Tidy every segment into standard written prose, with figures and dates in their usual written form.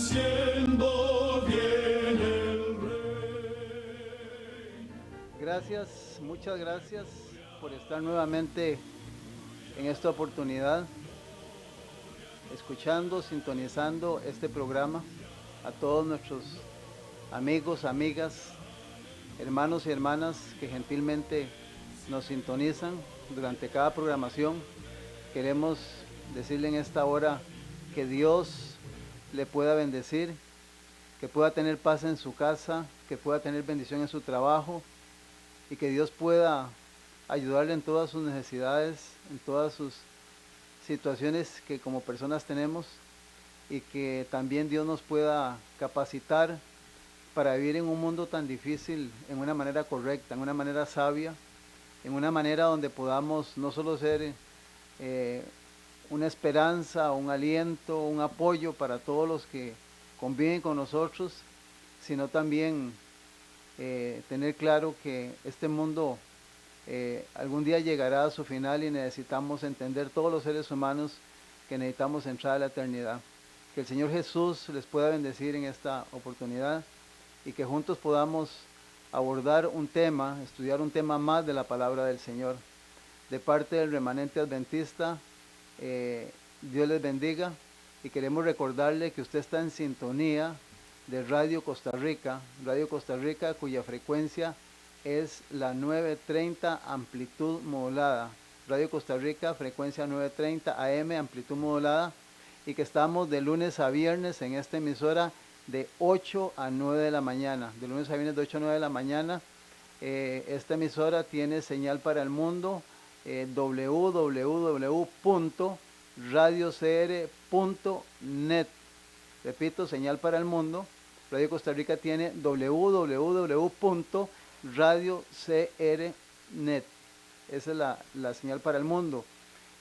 venciendo viene el Rey. Gracias, muchas gracias por estar nuevamente en esta oportunidad, escuchando, sintonizando este programa. A todos nuestros amigos, amigas, hermanos y hermanas que gentilmente nos sintonizan durante cada programación. Queremos decirle en esta hora que Dios le pueda bendecir, que pueda tener paz en su casa, que pueda tener bendición en su trabajo y que Dios pueda ayudarle en todas sus necesidades, en todas sus situaciones que como personas tenemos, y que también Dios nos pueda capacitar para vivir en un mundo tan difícil en una manera correcta, en una manera sabia, en una manera donde podamos no solo ser eh, una esperanza, un aliento, un apoyo para todos los que conviven con nosotros, sino también tener claro que este mundo algún día llegará a su final y necesitamos entender todos los seres humanos que necesitamos entrar a la eternidad. Que el Señor Jesús les pueda bendecir en esta oportunidad y que juntos podamos abordar un tema, estudiar un tema más de la palabra del Señor. De parte del remanente adventista, Dios les bendiga y queremos recordarle que usted está en sintonía de Radio Costa Rica cuya frecuencia es la 930 amplitud modulada. Radio Costa Rica, frecuencia 930 AM, amplitud modulada, y que estamos de lunes a viernes en esta emisora de 8 a 9 de la mañana. De lunes a viernes de 8 a 9 de la mañana. Esta emisora tiene señal para el mundo, www.radiocr.net. Repito, señal para el mundo. Radio Costa Rica tiene www.radiocr.net. Esa es la señal para el mundo.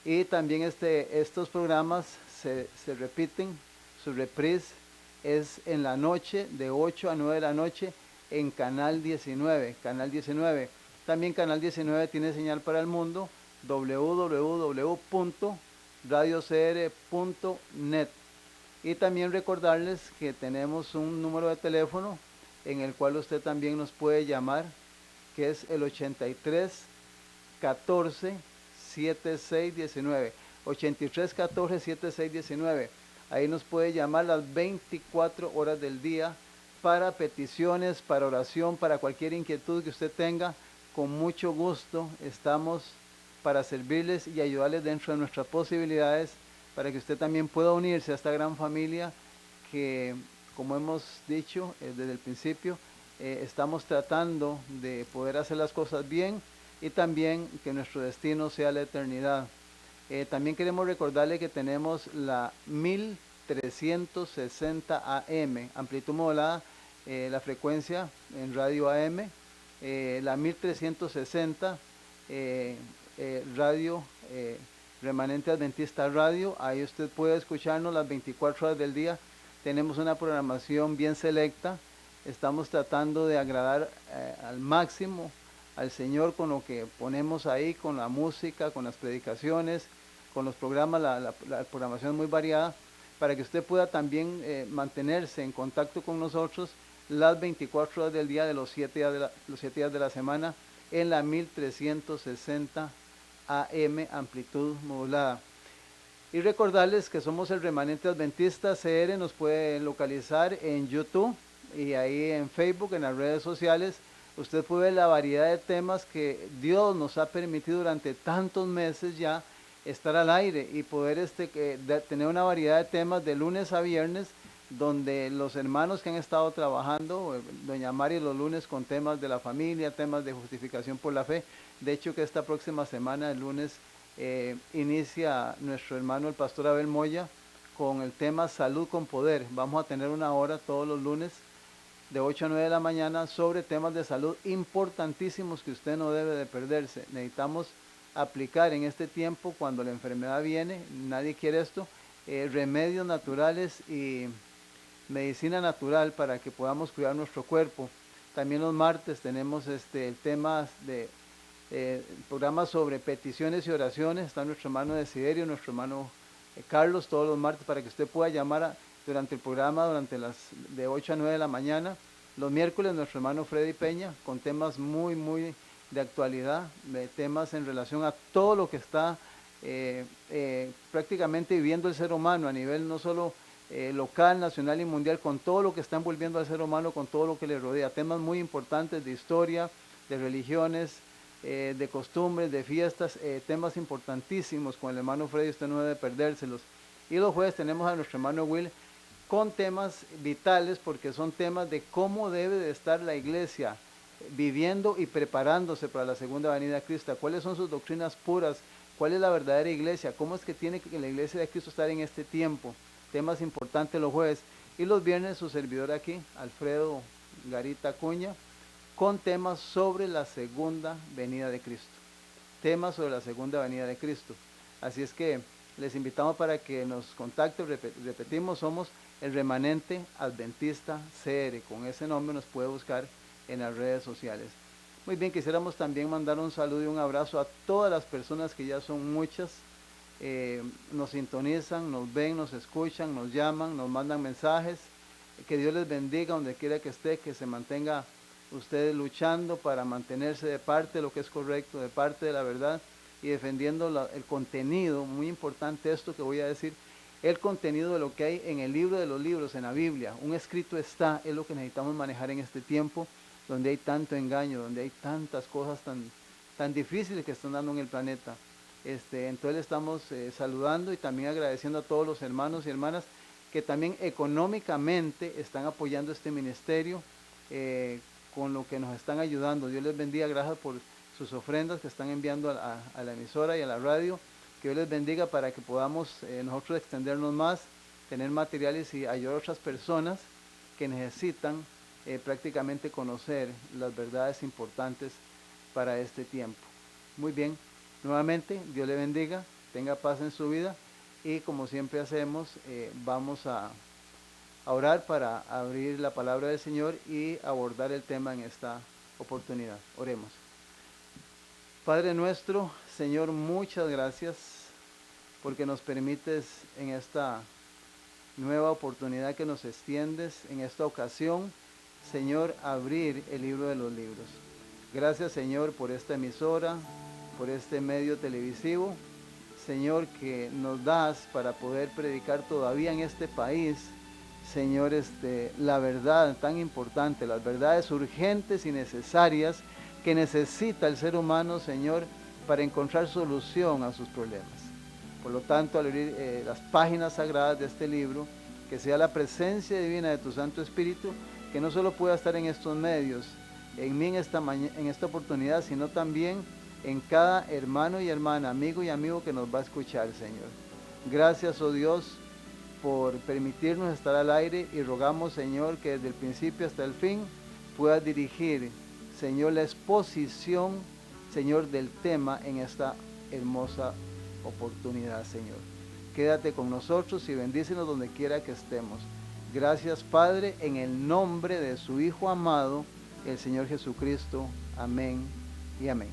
Y también estos programas se repiten, su reprise es en la noche de 8 a 9 de la noche en Canal 19. Canal 19. También Canal 19 tiene señal para el mundo, www.radiocr.net. Y también recordarles que tenemos un número de teléfono en el cual usted también nos puede llamar, que es el 83 14 76 19. 83 14 76 19. Ahí nos puede llamar las 24 horas del día para peticiones, para oración, para cualquier inquietud que usted tenga. Con mucho gusto estamos para servirles y ayudarles dentro de nuestras posibilidades, para que usted también pueda unirse a esta gran familia que, como hemos dicho desde el principio, estamos tratando de poder hacer las cosas bien y también que nuestro destino sea la eternidad. También queremos recordarle que tenemos la 1360 AM, amplitud modulada, la frecuencia en radio AM, la 1360 radio Remanente Adventista Radio. Ahí usted puede escucharnos las 24 horas del día. Tenemos una programación bien selecta. Estamos tratando de agradar al máximo al Señor con lo que ponemos ahí, con la música, con las predicaciones, con los programas. La programación es muy variada, para que usted pueda también mantenerse en contacto con nosotros las 24 horas del día de los 7 días de la semana en la 1360 AM, amplitud modulada. Y recordarles que somos el Remanente Adventista CR. Nos puede localizar en YouTube y ahí en Facebook, en las redes sociales. Usted puede ver la variedad de temas que Dios nos ha permitido durante tantos meses ya estar al aire y poder tener una variedad de temas de lunes a viernes, donde los hermanos que han estado trabajando, doña Mari los lunes con temas de la familia, temas de justificación por la fe. De hecho que esta próxima semana, el lunes, inicia nuestro hermano el pastor Abel Moya con el tema Salud con Poder. Vamos a tener una hora todos los lunes de 8 a 9 de la mañana sobre temas de salud importantísimos que usted no debe de perderse. Necesitamos aplicar en este tiempo, cuando la enfermedad viene, nadie quiere esto, remedios naturales y medicina natural para que podamos cuidar nuestro cuerpo. También los martes tenemos el tema de programa sobre peticiones y oraciones. Está nuestro hermano Desiderio, nuestro hermano Carlos, todos los martes, para que usted pueda llamar durante el programa, de 8 a 9 de la mañana. Los miércoles nuestro hermano Freddy Peña con temas muy de actualidad, de temas en relación a todo lo que está prácticamente viviendo el ser humano a nivel no solo local, nacional y mundial, con todo lo que está envolviendo al ser humano, con todo lo que le rodea, temas muy importantes de historia, de religiones, de costumbres, de fiestas, temas importantísimos con el hermano Freddy, usted no debe perdérselos. Y los jueves tenemos a nuestro hermano Will con temas vitales, porque son temas de cómo debe de estar la iglesia viviendo y preparándose para la segunda venida de Cristo, cuáles son sus doctrinas puras, cuál es la verdadera iglesia, cómo es que tiene que la iglesia de Cristo estar en este tiempo, temas importantes los jueves. Y los viernes su servidor aquí, Alfredo Garita Acuña, con temas sobre la segunda venida de Cristo, temas sobre la segunda venida de Cristo. Así es que les invitamos para que nos contacten, repetimos, somos el Remanente Adventista CR, con ese nombre nos puede buscar en las redes sociales. Muy bien, quisiéramos también mandar un saludo y un abrazo a todas las personas que ya son muchas, nos sintonizan, nos ven, nos escuchan, nos llaman, nos mandan mensajes. Que Dios les bendiga donde quiera que esté, que se mantenga ustedes luchando para mantenerse de parte de lo que es correcto, de parte de la verdad y defendiendo el contenido, muy importante esto que voy a decir, el contenido de lo que hay en el libro de los libros, en la Biblia. Un escrito está, es lo que necesitamos manejar en este tiempo, donde hay tanto engaño, donde hay tantas cosas tan difíciles que están dando en el planeta. Entonces le estamos saludando y también agradeciendo a todos los hermanos y hermanas que también económicamente están apoyando este ministerio con lo que nos están ayudando. Dios les bendiga, gracias por sus ofrendas que están enviando a la emisora y a la radio. Que Dios les bendiga para que podamos nosotros extendernos más, tener materiales y ayudar a otras personas que necesitan prácticamente conocer las verdades importantes para este tiempo. Muy bien, nuevamente Dios le bendiga, tenga paz en su vida y como siempre hacemos, vamos a orar para abrir la palabra del Señor y abordar el tema en esta oportunidad. Oremos. Padre nuestro, Señor, muchas gracias porque nos permites en esta nueva oportunidad que nos extiendes, en esta ocasión, Señor, abrir el libro de los libros. Gracias, Señor, por esta emisora, por este medio televisivo, Señor, que nos das para poder predicar todavía en este país, Señor, la verdad tan importante, las verdades urgentes y necesarias que necesita el ser humano, Señor, para encontrar solución a sus problemas. Por lo tanto, al abrir las páginas sagradas de este libro, que sea la presencia divina de tu Santo Espíritu, que no solo pueda estar en estos medios, en mí en esta oportunidad, sino también en cada hermano y hermana, amigo y amigo que nos va a escuchar, Señor. Gracias, oh Dios, por permitirnos estar al aire y rogamos, Señor, que desde el principio hasta el fin puedas dirigir, Señor, la exposición, Señor, del tema en esta hermosa oportunidad, Señor. Quédate con nosotros y bendícenos donde quiera que estemos. Gracias, Padre, en el nombre de su Hijo amado, el Señor Jesucristo. Amén y amén.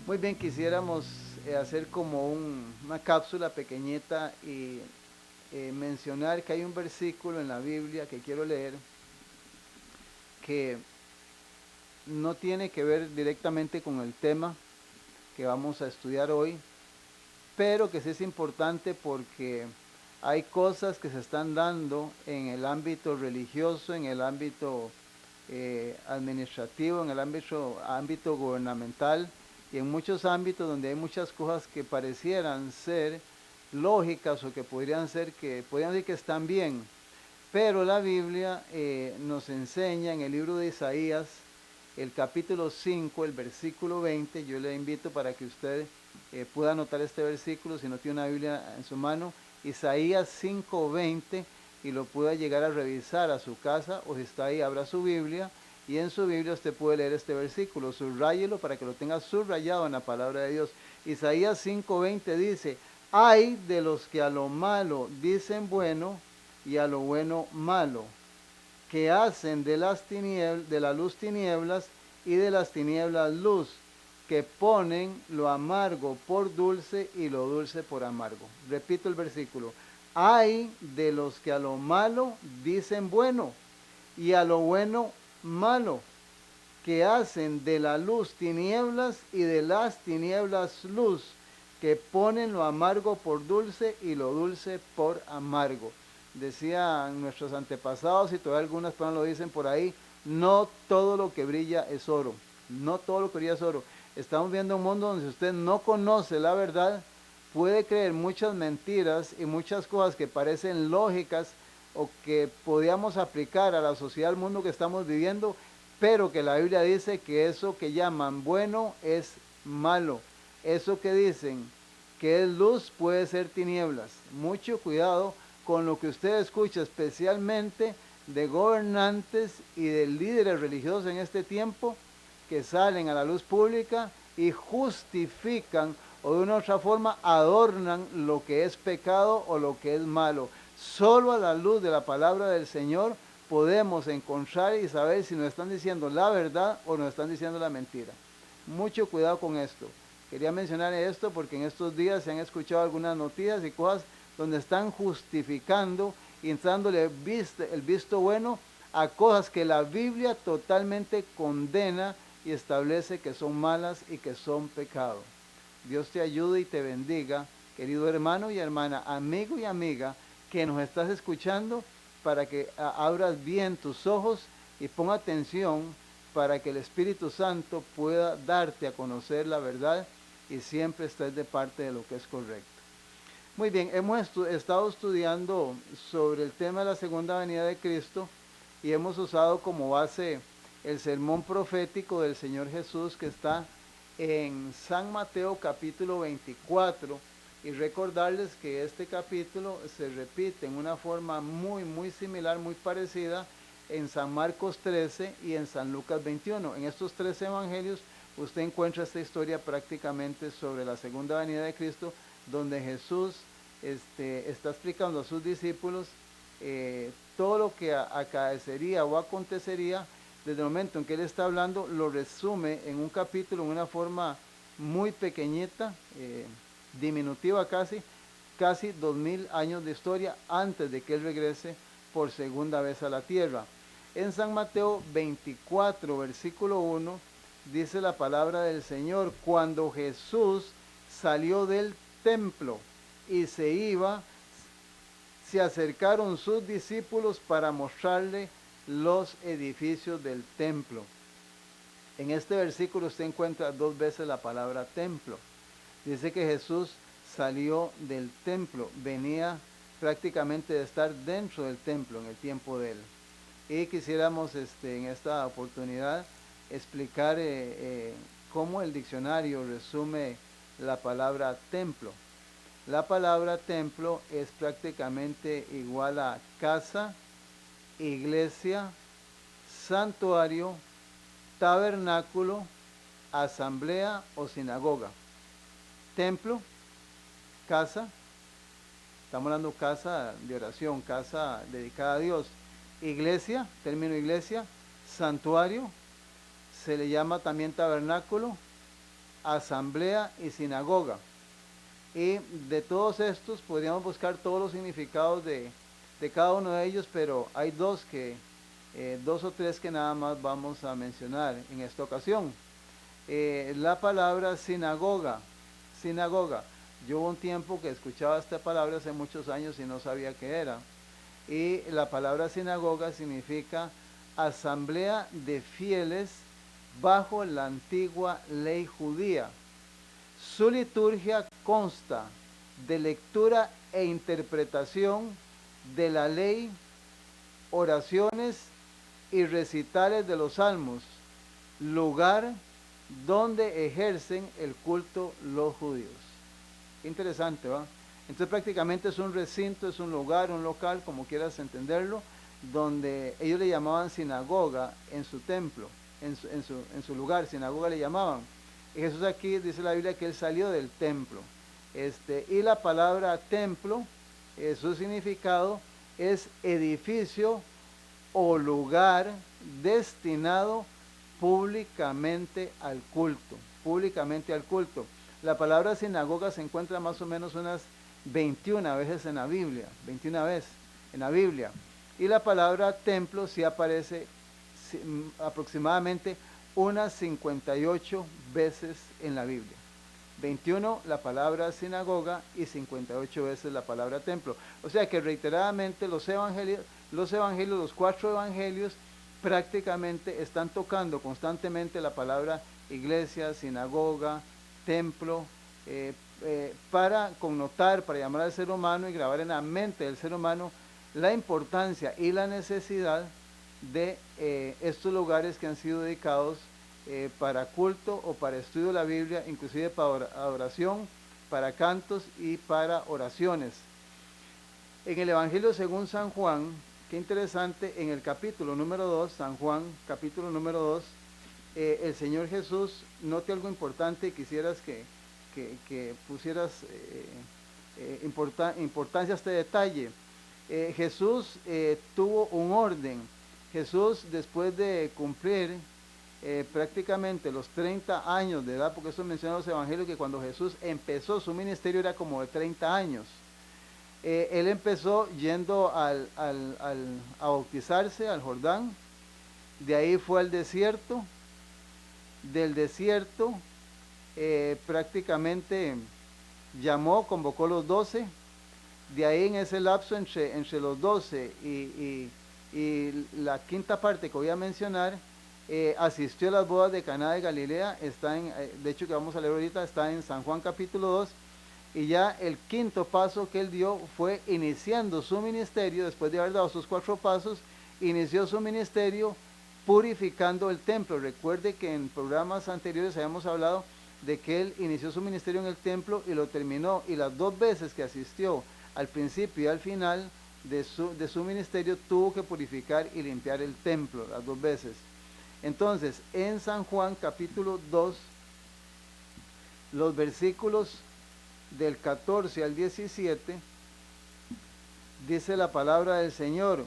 Muy bien, quisiéramos hacer como una cápsula pequeñita y mencionar que hay un versículo en la Biblia que quiero leer que no tiene que ver directamente con el tema que vamos a estudiar hoy, pero que sí es importante porque hay cosas que se están dando en el ámbito religioso, en el ámbito administrativo, en el ámbito gubernamental y en muchos ámbitos donde hay muchas cosas que parecieran ser lógicas o que podrían decir que están bien, pero la Biblia nos enseña en el libro de Isaías, el capítulo 5, el versículo 20, yo le invito para que usted pueda anotar este versículo, si no tiene una Biblia en su mano, Isaías 5:20, y lo pueda llegar a revisar a su casa, o si está ahí, abra su Biblia, y en su Biblia usted puede leer este versículo, subrayelo para que lo tenga subrayado en la palabra de Dios. Isaías 5:20 dice, ay de los que a lo malo dicen bueno, y a lo bueno malo, que hacen de la luz tinieblas y de las tinieblas luz, que ponen lo amargo por dulce y lo dulce por amargo. Repito el versículo. Ay de los que a lo malo dicen bueno y a lo bueno malo, que hacen de la luz tinieblas y de las tinieblas luz, que ponen lo amargo por dulce y lo dulce por amargo. Decían nuestros antepasados, y todavía algunas personas lo dicen por ahí, no todo lo que brilla es oro. No todo lo que brilla es oro. Estamos viendo un mundo donde si usted no conoce la verdad, puede creer muchas mentiras y muchas cosas que parecen lógicas o que podíamos aplicar a la sociedad, al mundo que estamos viviendo, pero que la Biblia dice que eso que llaman bueno es malo. Eso que dicen que es luz puede ser tinieblas. Mucho cuidado con lo que usted escucha, especialmente de gobernantes y de líderes religiosos en este tiempo, que salen a la luz pública y justifican o de una u otra forma adornan lo que es pecado o lo que es malo. Solo a la luz de la palabra del Señor podemos encontrar y saber si nos están diciendo la verdad o nos están diciendo la mentira. Mucho cuidado con esto. Quería mencionar esto porque en estos días se han escuchado algunas noticias y cosas donde están justificando y dándole el visto bueno a cosas que la Biblia totalmente condena y establece que son malas y que son pecado. Dios te ayude y te bendiga, querido hermano y hermana, amigo y amiga, que nos estás escuchando, para que abras bien tus ojos y ponga atención para que el Espíritu Santo pueda darte a conocer la verdad y siempre estés de parte de lo que es correcto. Muy bien, hemos estado estudiando sobre el tema de la segunda venida de Cristo y hemos usado como base el sermón profético del Señor Jesús que está en San Mateo capítulo 24, y recordarles que este capítulo se repite en una forma muy similar, muy parecida en San Marcos 13 y en San Lucas 21. En estos tres evangelios usted encuentra esta historia prácticamente sobre la segunda venida de Cristo, donde Jesús está explicando a sus discípulos todo lo que acaecería o acontecería. Desde el momento en que él está hablando, lo resume en un capítulo, en una forma muy pequeñita, diminutiva casi 2000 años de historia antes de que él regrese por segunda vez a la tierra. En San Mateo 24, versículo 1, dice la palabra del Señor: cuando Jesús salió del templo y se iba, se acercaron sus discípulos para mostrarle los edificios del templo. En este versículo usted encuentra dos veces la palabra templo. Dice que Jesús salió del templo, venía prácticamente de estar dentro del templo en el tiempo de él. Y quisiéramos en esta oportunidad explicar cómo el diccionario resume la palabra templo. La palabra templo es prácticamente igual a casa, iglesia, santuario, tabernáculo, asamblea o sinagoga. Templo, casa, estamos hablando casa de oración, casa dedicada a Dios. Iglesia, término iglesia. Santuario, se le llama también tabernáculo, asamblea y sinagoga. Y de todos estos podríamos buscar todos los significados de cada uno de ellos, pero hay dos o tres que nada más vamos a mencionar en esta ocasión. La palabra sinagoga. Yo hubo un tiempo que escuchaba esta palabra hace muchos años y no sabía qué era. Y la palabra sinagoga significa asamblea de fieles bajo la antigua ley judía. Su liturgia consta de lectura e interpretación de la ley, oraciones y recitales de los salmos, lugar donde ejercen el culto los judíos. Interesante, ¿va? Entonces prácticamente es un recinto, es un lugar, un local, como quieras entenderlo, donde ellos le llamaban sinagoga en su templo, en su lugar, sinagoga le llamaban. Y Jesús aquí dice la Biblia que él salió del templo. Y la palabra templo, su significado es edificio o lugar destinado públicamente al culto, La palabra sinagoga se encuentra más o menos unas 21 veces en la Biblia, 21 veces en la Biblia. Y la palabra templo sí aparece aproximadamente unas 58 veces en la Biblia. 21 la palabra sinagoga y 58 veces la palabra templo. O sea que reiteradamente los evangelios, los 4 evangelios prácticamente están tocando constantemente la palabra iglesia, sinagoga, templo, para connotar, para llamar al ser humano y grabar en la mente del ser humano la importancia y la necesidad de estos lugares que han sido dedicados para culto o para estudio de la Biblia, inclusive para adoración, para cantos y para oraciones. En el Evangelio según San Juan, qué interesante, en el capítulo número 2, San Juan, capítulo número 2, el Señor Jesús, note algo importante, quisieras que pusieras importancia a este detalle. Jesús tuvo un orden. Jesús, después de cumplir prácticamente los 30 años de edad, porque eso menciona los evangelios, que cuando Jesús empezó su ministerio era como de 30 años. Él empezó yendo a bautizarse al Jordán, de ahí fue al desierto, del desierto prácticamente convocó los 12, de ahí en ese lapso entre los 12 y la quinta parte que voy a mencionar, asistió a las bodas de Caná de Galilea, de hecho que vamos a leer ahorita, está en San Juan capítulo 2, y ya el quinto paso que él dio fue iniciando su ministerio, después de haber dado sus 4 pasos, inició su ministerio purificando el templo. Recuerde que en programas anteriores habíamos hablado de que él inició su ministerio en el templo y lo terminó, y las 2 veces que asistió, al principio y al final de su ministerio, tuvo que purificar y limpiar el templo, las 2 veces. Entonces, en San Juan capítulo 2, los versículos del 14 al 17, dice la palabra del Señor: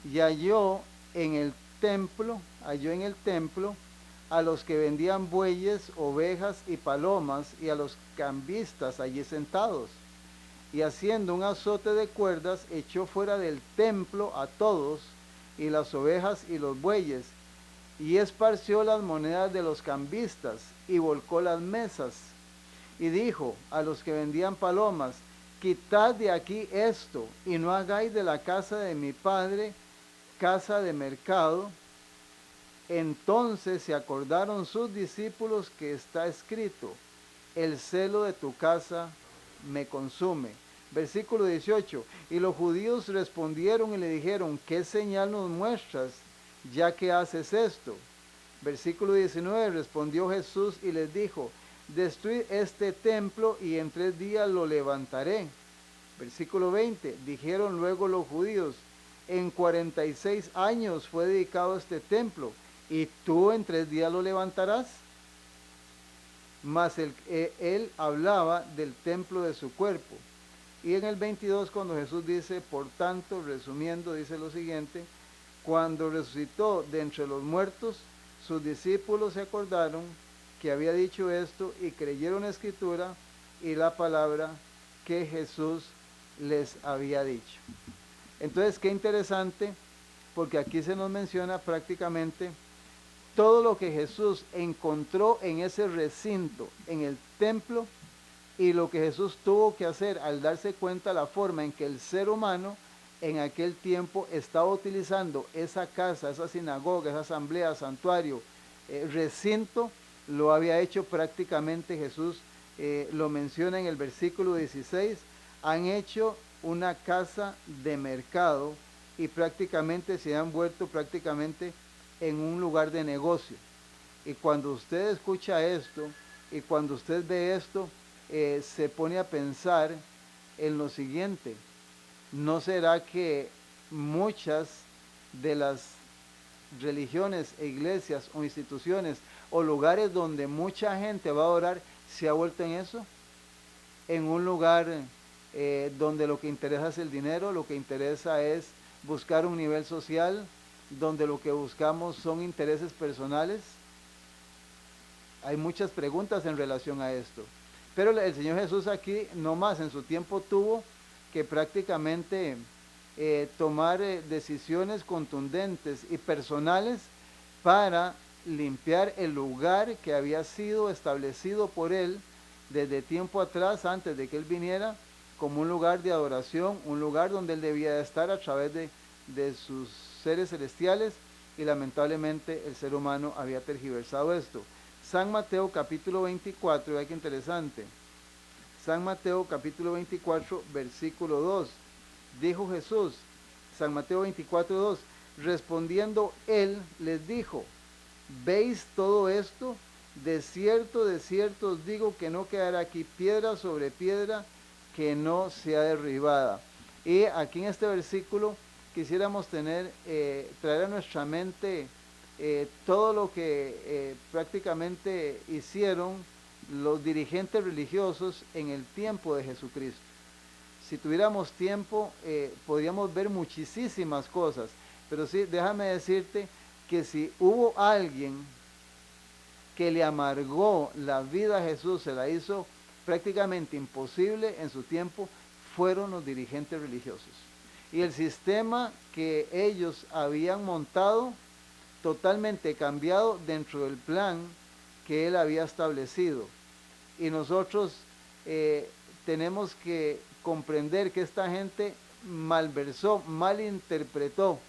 y halló en el templo a los que vendían bueyes, ovejas y palomas, y a los cambistas allí sentados. Y haciendo un azote de cuerdas, echó fuera del templo a todos, y las ovejas y los bueyes, y esparció las monedas de los cambistas, y volcó las mesas. Y dijo a los que vendían palomas: quitad de aquí esto, y no hagáis de la casa de mi padre casa de mercado. Entonces se acordaron sus discípulos que está escrito: el celo de tu casa me consume. Versículo 18, y los judíos respondieron y le dijeron: ¿qué señal nos muestras, ya que haces esto? Versículo 19, respondió Jesús y les dijo: destruid este templo y en 3 días lo levantaré. Versículo 20, dijeron luego los judíos: en 46 años fue dedicado este templo, y tú en 3 días lo levantarás. Mas él hablaba del templo de su cuerpo. Y en el 22, cuando Jesús dice, por tanto, resumiendo, dice lo siguiente: cuando resucitó de entre los muertos, sus discípulos se acordaron que había dicho esto y creyeron la escritura y la palabra que Jesús les había dicho. Entonces, qué interesante, porque aquí se nos menciona prácticamente todo lo que Jesús encontró en ese recinto, en el templo, y lo que Jesús tuvo que hacer al darse cuenta la forma en que el ser humano en aquel tiempo estaba utilizando esa casa, esa sinagoga, esa asamblea, santuario, recinto. Lo había hecho prácticamente Jesús, lo menciona en el versículo 16, han hecho una casa de mercado y prácticamente se han vuelto prácticamente en un lugar de negocio. Y cuando usted escucha esto y cuando usted ve esto, se pone a pensar en lo siguiente: ¿no será que muchas de las religiones e iglesias o instituciones o lugares donde mucha gente va a orar se ha vuelto en eso? En un lugar donde lo que interesa es el dinero, lo que interesa es buscar un nivel social, donde lo que buscamos son intereses personales. Hay muchas preguntas en relación a esto. Pero el Señor Jesús aquí no más en su tiempo tuvo que prácticamente tomar decisiones contundentes y personales para limpiar el lugar que había sido establecido por Él desde tiempo atrás, antes de que Él viniera, como un lugar de adoración, un lugar donde Él debía estar a través de sus seres celestiales, y lamentablemente el ser humano había tergiversado esto. San Mateo capítulo 24, vea qué interesante. San Mateo capítulo 24, versículo 2. Dijo Jesús, San Mateo 24, 2, respondiendo Él les dijo, ¿veis todo esto? De cierto os digo que no quedará aquí piedra sobre piedra que no sea derribada. Y aquí en este versículo quisiéramos traer a nuestra mente todo lo que prácticamente hicieron los dirigentes religiosos en el tiempo de Jesucristo. Si tuviéramos tiempo, podríamos ver muchísimas cosas, pero sí, déjame decirte que si hubo alguien que le amargó la vida a Jesús, se la hizo prácticamente imposible en su tiempo, fueron los dirigentes religiosos. Y el sistema que ellos habían montado, totalmente cambiado dentro del plan que él había establecido. Y nosotros tenemos que comprender que esta gente malversó, malinterpretó,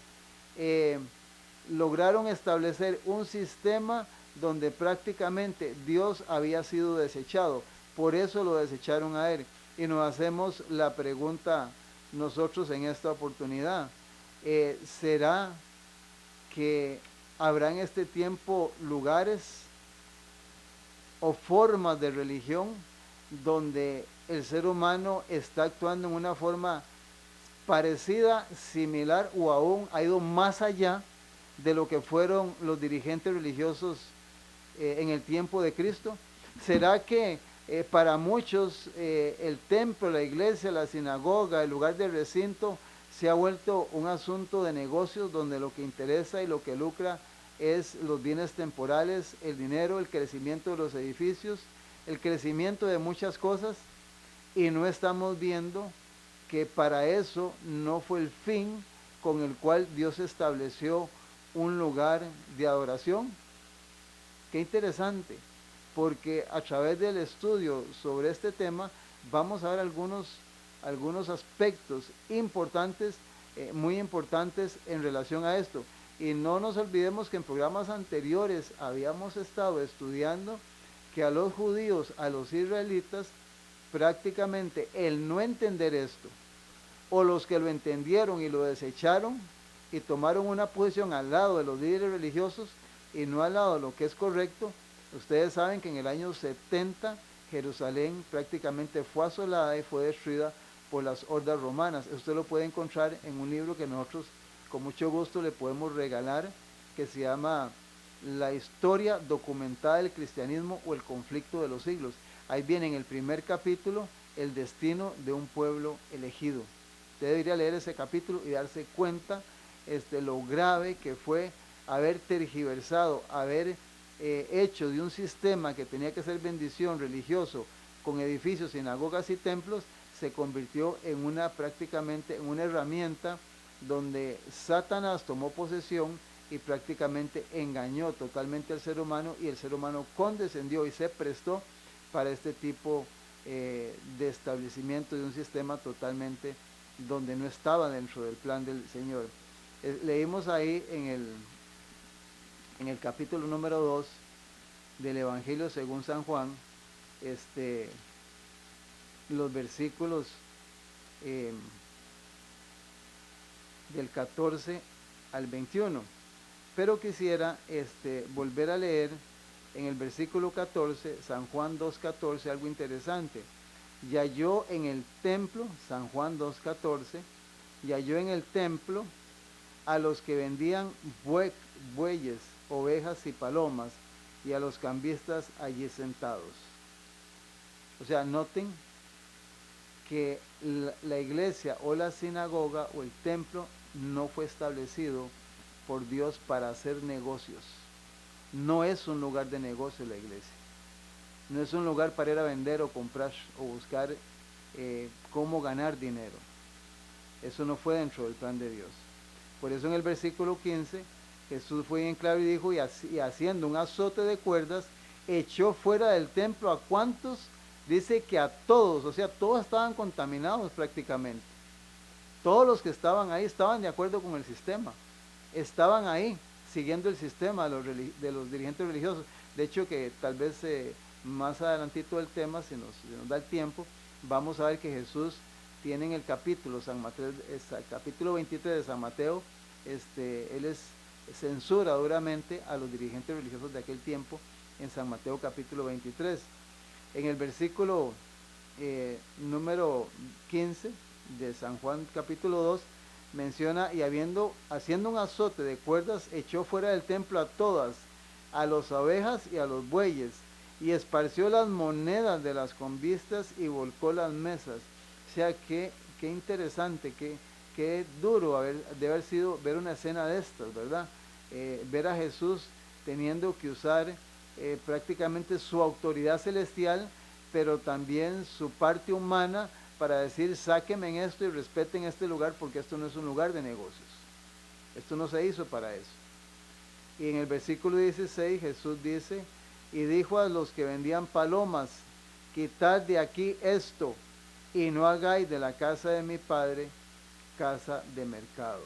lograron establecer un sistema donde prácticamente Dios había sido desechado. Por eso lo desecharon a Él. Y nos hacemos la pregunta nosotros en esta oportunidad. ¿Será que habrá en este tiempo lugares o formas de religión donde el ser humano está actuando en una forma parecida, similar o aún ha ido más allá de lo que fueron los dirigentes religiosos en el tiempo de Cristo? ¿Será que para muchos el templo, la iglesia, la sinagoga, el lugar de recinto se ha vuelto un asunto de negocios donde lo que interesa y lo que lucra es los bienes temporales, el dinero, el crecimiento de los edificios, el crecimiento de muchas cosas, y no estamos viendo que para eso no fue el fin con el cual Dios estableció un lugar de adoración? Qué interesante, porque a través del estudio sobre este tema vamos a ver algunos aspectos importantes, muy importantes en relación a esto. Y no nos olvidemos que en programas anteriores habíamos estado estudiando que a los judíos, a los israelitas, prácticamente el no entender esto, o los que lo entendieron y lo desecharon y tomaron una posición al lado de los líderes religiosos y no al lado de lo que es correcto. Ustedes saben que en el año 70 Jerusalén prácticamente fue asolada y fue destruida por las hordas romanas. Usted lo puede encontrar en un libro que nosotros con mucho gusto le podemos regalar, que se llama La historia documentada del cristianismo o el conflicto de los siglos. Ahí viene en el primer capítulo el destino de un pueblo elegido. Usted debería leer ese capítulo y darse cuenta lo grave que fue haber tergiversado, haber hecho de un sistema que tenía que ser bendición religioso con edificios, sinagogas y templos, se convirtió en prácticamente en una herramienta donde Satanás tomó posesión y prácticamente engañó totalmente al ser humano, y el ser humano condescendió y se prestó para este tipo de establecimiento de un sistema totalmente donde no estaba dentro del plan del Señor. Leímos ahí en el capítulo número 2 del Evangelio según San Juan, los versículos del 14 al 21. Pero quisiera volver a leer en el versículo 14, San Juan 2:14, algo interesante. Y halló en el templo, San Juan 2:14, y halló en el templo a los que vendían bueyes, ovejas y palomas, y a los cambistas allí sentados. O sea, noten que la iglesia o la sinagoga o el templo no fue establecido por Dios para hacer negocios. No es un lugar de negocio la iglesia. no es un lugar para ir a vender o comprar o buscar cómo ganar dinero. Eso no fue dentro del plan de Dios. Por eso en el versículo 15 Jesús fue bien claro y dijo, y haciendo un azote de cuerdas, echó fuera del templo a cuantos, dice que a todos, o sea, todos estaban contaminados prácticamente. Todos los que estaban ahí estaban de acuerdo con el sistema, estaban ahí siguiendo el sistema de los dirigentes religiosos. De hecho, que tal vez más adelantito del tema, si nos da el tiempo, vamos a ver que Jesús tiene en el capítulo, capítulo 23 de San Mateo, él censura duramente a los dirigentes religiosos de aquel tiempo en San Mateo capítulo 23. En el versículo número 15 de San Juan capítulo 2 menciona, y haciendo un azote de cuerdas, echó fuera del templo a todas, a las ovejas y a los bueyes, y esparció las monedas de las convistas y volcó las mesas. O sea, qué interesante, qué duro de haber sido ver una escena de estas, ¿verdad? Ver a Jesús teniendo que usar prácticamente su autoridad celestial, pero también su parte humana para decir, sáquenme en esto y respeten este lugar, porque esto no es un lugar de negocios. Esto no se hizo para eso. Y en el versículo 16 Jesús dice, y dijo a los que vendían palomas, quitad de aquí esto, y no hagáis de la casa de mi Padre casa de mercado.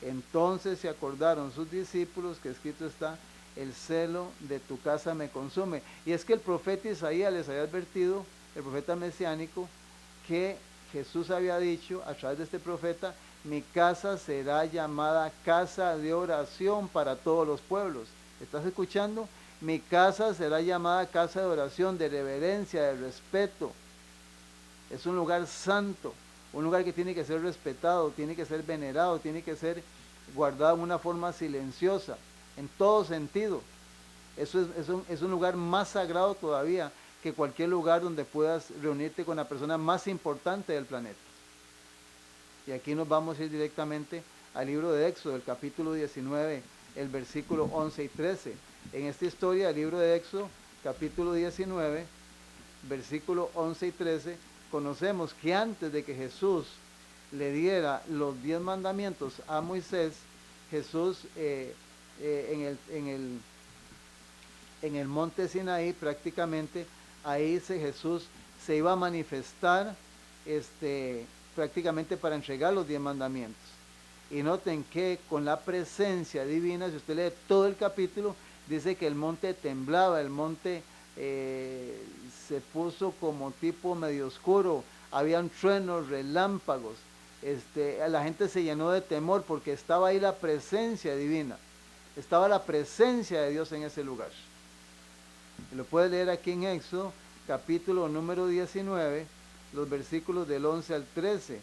Entonces se acordaron sus discípulos que escrito está, el celo de tu casa me consume. Y es que el profeta Isaías les había advertido, el profeta mesiánico, que Jesús había dicho a través de este profeta, mi casa será llamada casa de oración para todos los pueblos. ¿Estás escuchando? Mi casa será llamada casa de oración, de reverencia, de respeto. Es un lugar santo, un lugar que tiene que ser respetado, tiene que ser venerado, tiene que ser guardado en una forma silenciosa, en todo sentido. Eso es un lugar más sagrado todavía que cualquier lugar donde puedas reunirte con la persona más importante del planeta. Y aquí nos vamos a ir directamente al libro de Éxodo, el capítulo 19, el versículo 11 y 13. En esta historia, el libro de Éxodo, capítulo 19, versículo 11 y 13, conocemos que antes de que Jesús le diera los 10 mandamientos a Moisés, Jesús en el monte Sinaí prácticamente, ahí Jesús se iba a manifestar prácticamente para entregar los 10 mandamientos. Y noten que con la presencia divina, si usted lee todo el capítulo, dice que el monte temblaba, el monte se puso como tipo medio oscuro, habían truenos, relámpagos, la gente se llenó de temor porque estaba ahí la presencia divina, estaba la presencia de Dios en ese lugar. Lo puede leer aquí en Éxodo, capítulo número 19, los versículos del 11 al 13.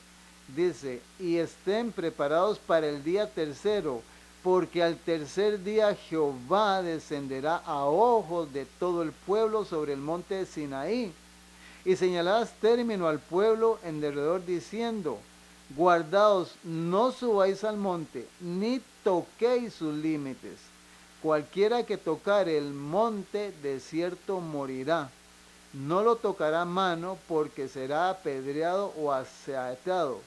Dice, y estén preparados para el día tercero, porque al tercer día Jehová descenderá a ojos de todo el pueblo sobre el monte de Sinaí. Y señalarás término al pueblo en derredor diciendo, guardaos, no subáis al monte, ni toquéis sus límites. Cualquiera que tocare el monte, de cierto morirá. No lo tocará mano, porque será apedreado o asaeteado.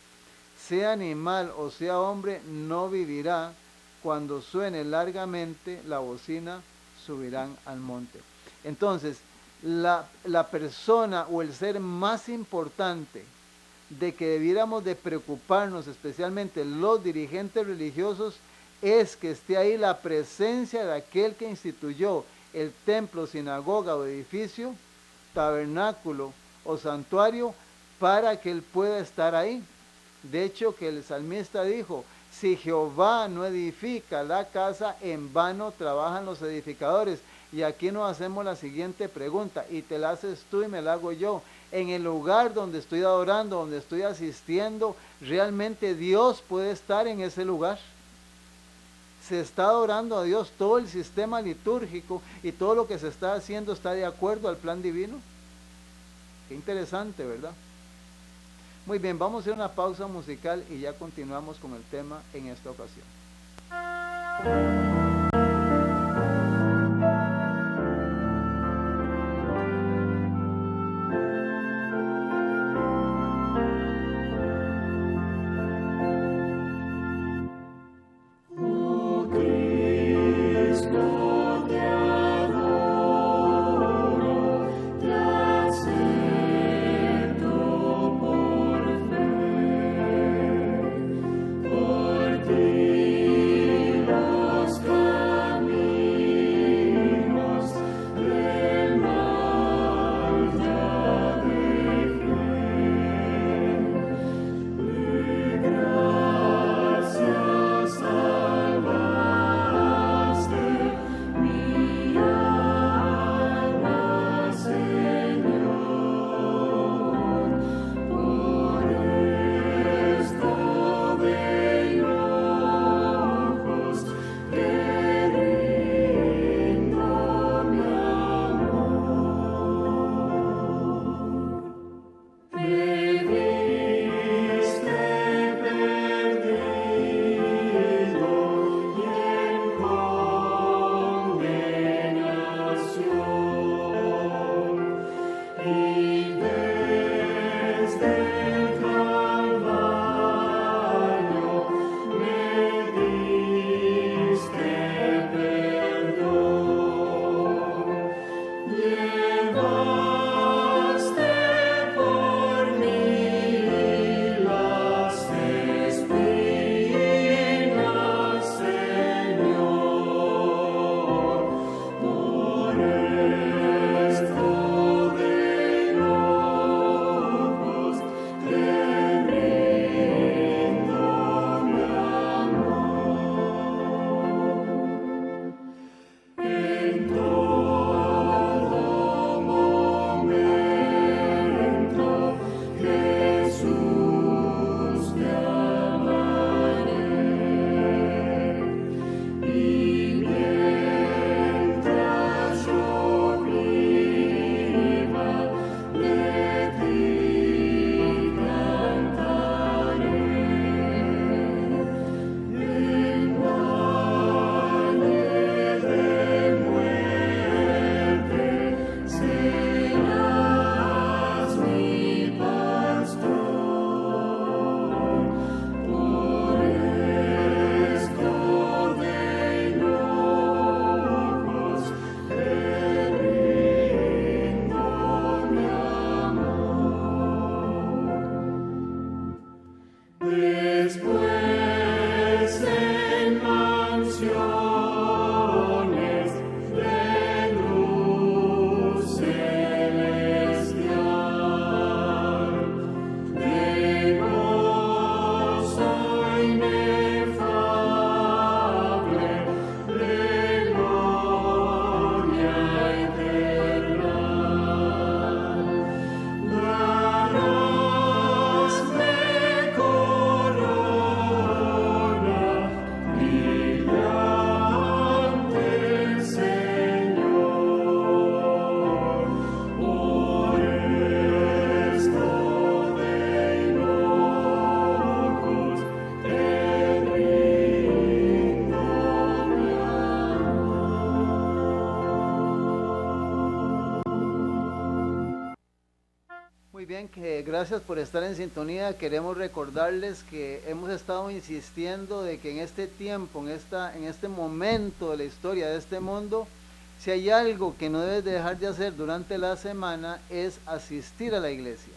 Sea animal o sea hombre, no vivirá. Cuando suene largamente la bocina, subirán al monte. Entonces, la persona o el ser más importante de que debiéramos de preocuparnos, especialmente los dirigentes religiosos, es que esté ahí la presencia de aquel que instituyó el templo, sinagoga o edificio, tabernáculo o santuario, para que él pueda estar ahí. De hecho, que el salmista dijo, si Jehová no edifica la casa, en vano trabajan los edificadores. Y aquí nos hacemos la siguiente pregunta, y te la haces tú y me la hago yo. En el lugar donde estoy adorando, donde estoy asistiendo, ¿realmente Dios puede estar en ese lugar? Se está adorando a Dios, todo el sistema litúrgico y todo lo que se está haciendo está de acuerdo al plan divino. Qué interesante, ¿verdad? Muy bien, vamos a hacer una pausa musical y ya continuamos con el tema en esta ocasión. gracias por estar en sintonía. Queremos recordarles que hemos estado insistiendo de que en este tiempo, en este momento de la historia de este mundo, si hay algo que no debes de dejar de hacer durante la semana es asistir a la iglesia.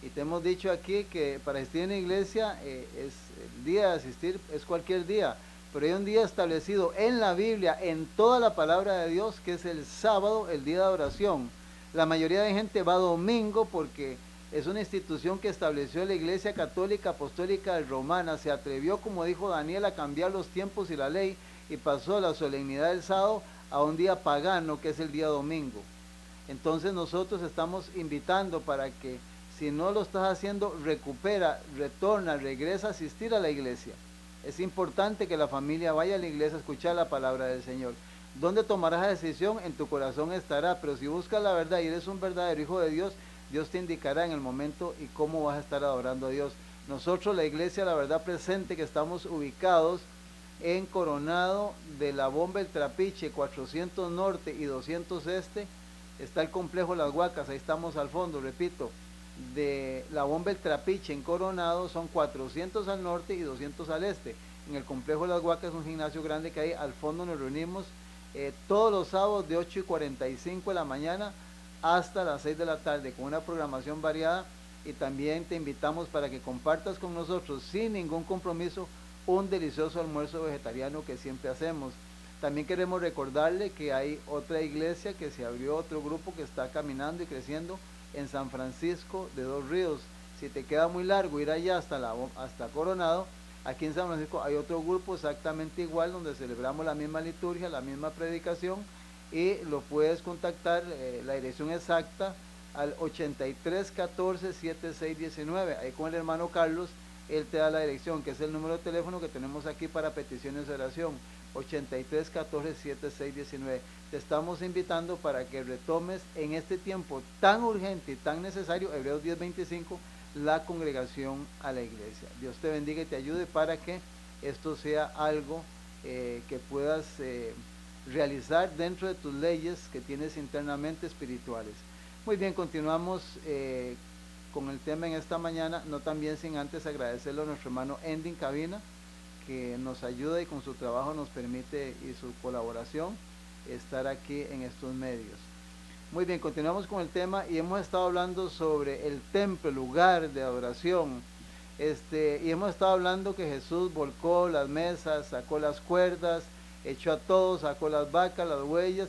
Y te hemos dicho aquí que para asistir en la iglesia es el día de asistir, es cualquier día, pero hay un día establecido en la Biblia, en toda la palabra de Dios, que es el sábado, el día de oración. La mayoría de gente va domingo porque es una institución que estableció la Iglesia Católica Apostólica Romana. Se atrevió, como dijo Daniel, a cambiar los tiempos y la ley y pasó la solemnidad del sábado a un día pagano, que es el día domingo. Entonces nosotros estamos invitando para que, si no lo estás haciendo, recupera, retorna, regresa a asistir a la iglesia. Es importante que la familia vaya a la iglesia a escuchar la palabra del Señor. ¿Dónde tomarás la decisión? En tu corazón estará, pero si buscas la verdad y eres un verdadero hijo de Dios, Dios te indicará en el momento y cómo vas a estar adorando a Dios. Nosotros, la iglesia, la verdad presente, que estamos ubicados en Coronado de la Bomba El Trapiche, 400 Norte y 200 Este, está el complejo Las Huacas, ahí estamos al fondo, repito, de la Bomba El Trapiche en Coronado son 400 al norte y 200 al este. En el complejo Las Huacas es un gimnasio grande que hay al fondo. Nos reunimos todos los sábados de 8:45 de la mañana hasta las 6 de la tarde con una programación variada, y también te invitamos para que compartas con nosotros sin ningún compromiso un delicioso almuerzo vegetariano que siempre hacemos. También queremos recordarle que hay otra iglesia que se abrió, otro grupo que está caminando y creciendo en San Francisco de Dos Ríos. Si te queda muy largo ir allá hasta Coronado, aquí en San Francisco hay otro grupo exactamente igual donde celebramos la misma liturgia, la misma predicación, y lo puedes contactar, la dirección exacta al 8314-7619, ahí con el hermano Carlos. Él te da la dirección, que es el número de teléfono que tenemos aquí para peticiones de oración, 8314-7619. Te estamos invitando para que retomes en este tiempo tan urgente y tan necesario, Hebreos 10:25, la congregación a la iglesia. Dios te bendiga y te ayude para que esto sea algo que puedas realizar dentro de tus leyes que tienes internamente espirituales. Muy bien, continuamos con el tema en esta mañana, no también sin antes agradecerle a nuestro hermano Ending Cabina, que nos ayuda y con su trabajo nos permite, y su colaboración, estar aquí en estos medios. Muy bien, continuamos con el tema y hemos estado hablando sobre el templo, el lugar de adoración, y hemos estado hablando que Jesús volcó las mesas, sacó las cuerdas, echó a todos, sacó las vacas, las huellas,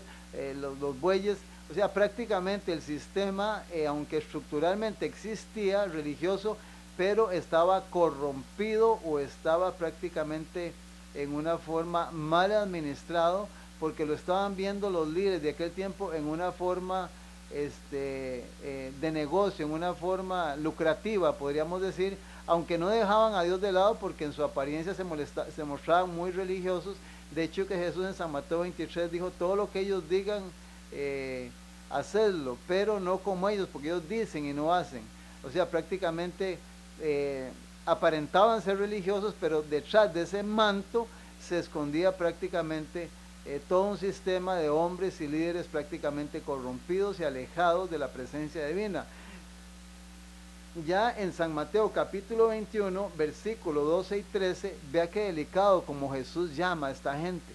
los bueyes. O sea, prácticamente el sistema, aunque estructuralmente existía, religioso, pero estaba corrompido o estaba prácticamente en una forma mal administrado, porque lo estaban viendo los líderes de aquel tiempo en una forma de negocio, en una forma lucrativa, podríamos decir, aunque no dejaban a Dios de lado porque en su apariencia se mostraban muy religiosos. De hecho, que Jesús en San Mateo 23 dijo: todo lo que ellos digan, hacedlo, pero no como ellos, porque ellos dicen y no hacen. O sea, prácticamente aparentaban ser religiosos, pero detrás de ese manto se escondía prácticamente todo un sistema de hombres y líderes prácticamente corrompidos y alejados de la presencia divina. Ya en San Mateo capítulo 21, versículo 12 y 13, vea qué delicado como Jesús llama a esta gente.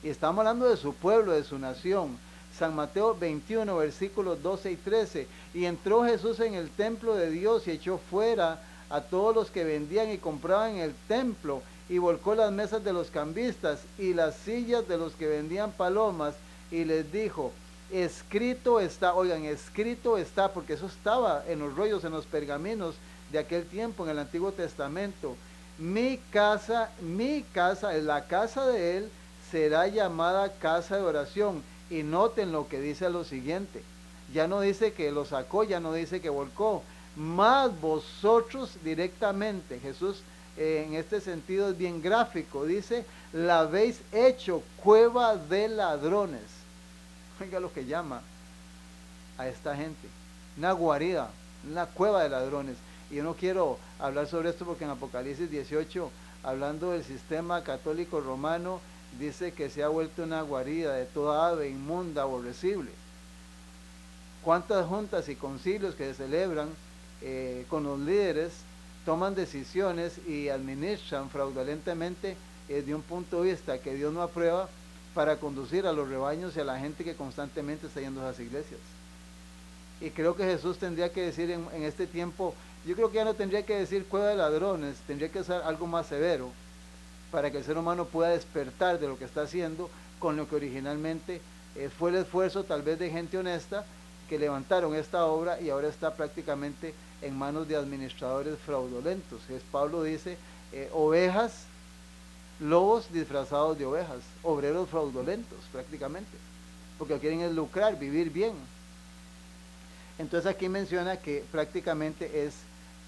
Y estamos hablando de su pueblo, de su nación. San Mateo 21, versículos 12 y 13. Y entró Jesús en el templo de Dios y echó fuera a todos los que vendían y compraban en el templo, y volcó las mesas de los cambistas y las sillas de los que vendían palomas, y les dijo: escrito está, oigan, escrito está, porque eso estaba en los rollos, en los pergaminos de aquel tiempo, en el Antiguo Testamento: mi casa, la casa de él, será llamada casa de oración. Y noten lo que dice lo siguiente, ya no dice que lo sacó, ya no dice que volcó, mas vosotros directamente, Jesús en este sentido es bien gráfico, dice: la habéis hecho cueva de ladrones. Oiga lo que llama a esta gente, una guarida, una cueva de ladrones. Y yo no quiero hablar sobre esto porque en Apocalipsis 18, hablando del sistema católico romano, dice que se ha vuelto una guarida de toda ave inmunda, aborrecible. ¿Cuántas juntas y concilios que se celebran con los líderes, toman decisiones y administran fraudulentemente de un punto de vista que Dios no aprueba para conducir a los rebaños y a la gente que constantemente está yendo a esas iglesias. Y creo que Jesús tendría que decir en este tiempo, yo creo que ya no tendría que decir cueva de ladrones, tendría que ser algo más severo para que el ser humano pueda despertar de lo que está haciendo con lo que originalmente fue el esfuerzo tal vez de gente honesta que levantaron esta obra y ahora está prácticamente en manos de administradores fraudulentos. Pablo dice, ovejas, lobos disfrazados de ovejas, obreros fraudulentos prácticamente, porque lo que quieren es lucrar, vivir bien. Entonces aquí menciona que prácticamente es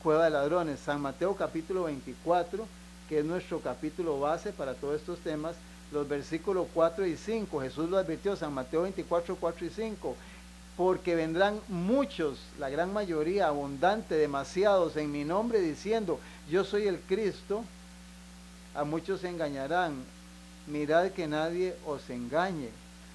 cueva de ladrones. San Mateo capítulo 24, que es nuestro capítulo base para todos estos temas, los versículos 4 y 5, Jesús lo advirtió, San Mateo 24, 4 y 5, porque vendrán muchos, la gran mayoría, abundante, demasiados, en mi nombre diciendo, yo soy el Cristo, a muchos se engañarán, mirad que nadie os engañe.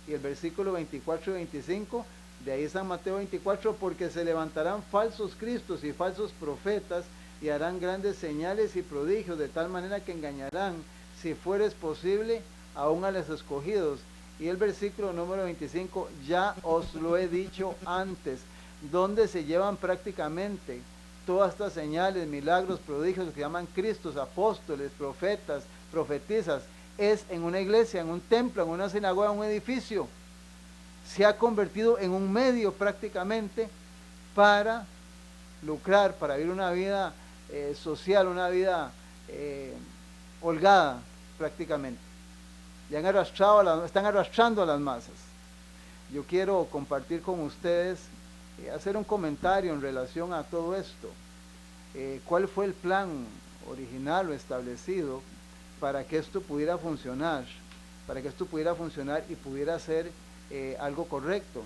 Y el versículo 24 y 25, de ahí San Mateo 24, porque se levantarán falsos cristos y falsos profetas, y harán grandes señales y prodigios, de tal manera que engañarán, si fueres posible, aún a los escogidos. Y el versículo número 25, ya os lo he dicho antes, donde se llevan prácticamente todas estas señales, milagros, prodigios que llaman cristos, apóstoles, profetas, profetizas, es en una iglesia, en un templo, en una sinagoga, en un edificio. Se ha convertido en un medio prácticamente para lucrar, para vivir una vida social, una vida holgada prácticamente. Ya están arrastrando a las masas. Yo quiero compartir con ustedes, hacer un comentario en relación a todo esto. ¿Cuál fue el plan original o establecido para que esto pudiera funcionar? Para que esto pudiera funcionar y pudiera ser algo correcto.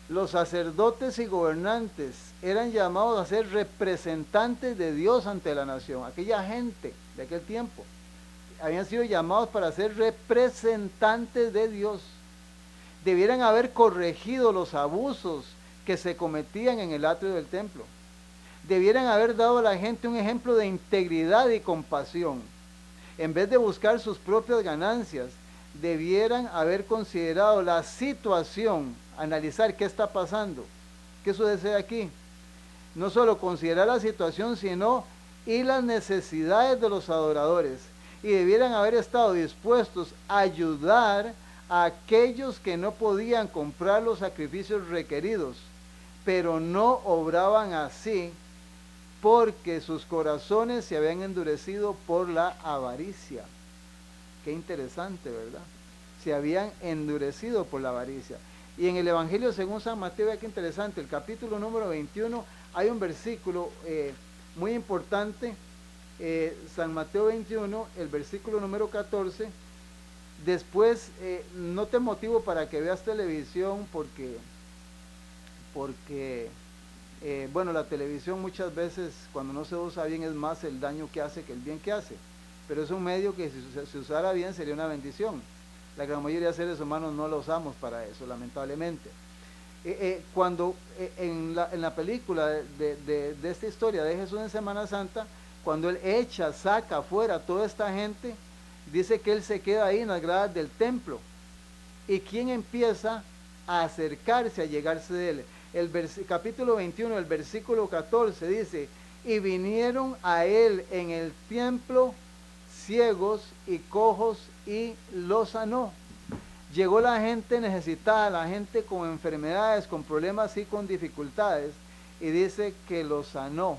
Los sacerdotes y gobernantes eran llamados a ser representantes de Dios ante la nación. Aquella gente de aquel tiempo habían sido llamados para ser representantes de Dios. Debieran haber corregido los abusos que se cometían en el atrio del templo. Debieran haber dado a la gente un ejemplo de integridad y compasión. En vez de buscar sus propias ganancias, debieran haber considerado la situación, analizar qué está pasando, qué sucede aquí. No solo considerar la situación, sino y las necesidades de los adoradores. Y debieran haber estado dispuestos a ayudar a aquellos que no podían comprar los sacrificios requeridos, pero no obraban así porque sus corazones se habían endurecido por la avaricia. Qué interesante, ¿verdad? Se habían endurecido por la avaricia. Y en el Evangelio según San Mateo, vea qué interesante, el capítulo número 21, hay un versículo muy importante, San Mateo 21, el versículo número 14. Después, no te motivo para que veas televisión porque bueno, la televisión muchas veces cuando no se usa bien es más el daño que hace que el bien que hace. Pero es un medio que si se usara bien sería una bendición. La gran mayoría de seres humanos no lo usamos para eso, lamentablemente. Cuando en la película de esta historia de Jesús en Semana Santa, cuando Él saca afuera a toda esta gente, dice que Él se queda ahí en las gradas del templo. ¿Y quién empieza a acercarse, a llegarse de Él? Capítulo 21, el versículo 14 dice, y vinieron a Él en el templo ciegos y cojos y los sanó. Llegó la gente necesitada, la gente con enfermedades, con problemas y con dificultades, y dice que los sanó.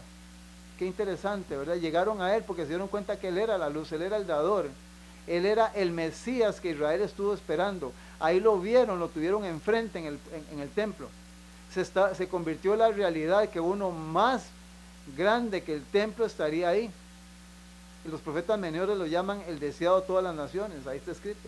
Qué interesante, ¿verdad? Llegaron a Él porque se dieron cuenta que Él era la luz, Él era el dador, Él era el Mesías que Israel estuvo esperando. Ahí lo vieron, lo tuvieron enfrente en el templo. Se convirtió en la realidad que uno más grande que el templo estaría ahí. Y los profetas menores lo llaman el deseado de todas las naciones, ahí está escrito.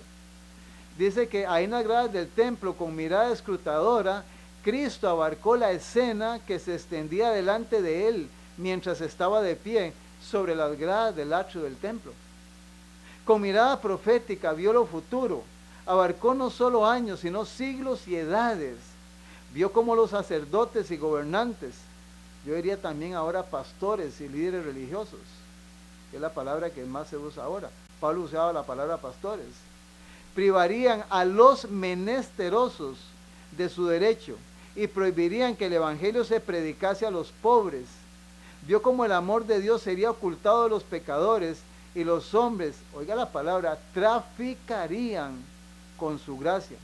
Dice que ahí en las gradas del templo, con mirada escrutadora, Cristo abarcó la escena que se extendía delante de Él mientras estaba de pie sobre las gradas del atrio del templo. Con mirada profética vio lo futuro, abarcó no solo años, sino siglos y edades. Vio cómo los sacerdotes y gobernantes yo diría también ahora pastores y líderes religiosos, que es la palabra que más se usa ahora. Pablo usaba la palabra pastores. Privarían a los menesterosos de su derecho y prohibirían que el evangelio se predicase a los pobres. Vio como el amor de Dios sería ocultado de los pecadores y los hombres, oiga la palabra, traficarían con su gracia.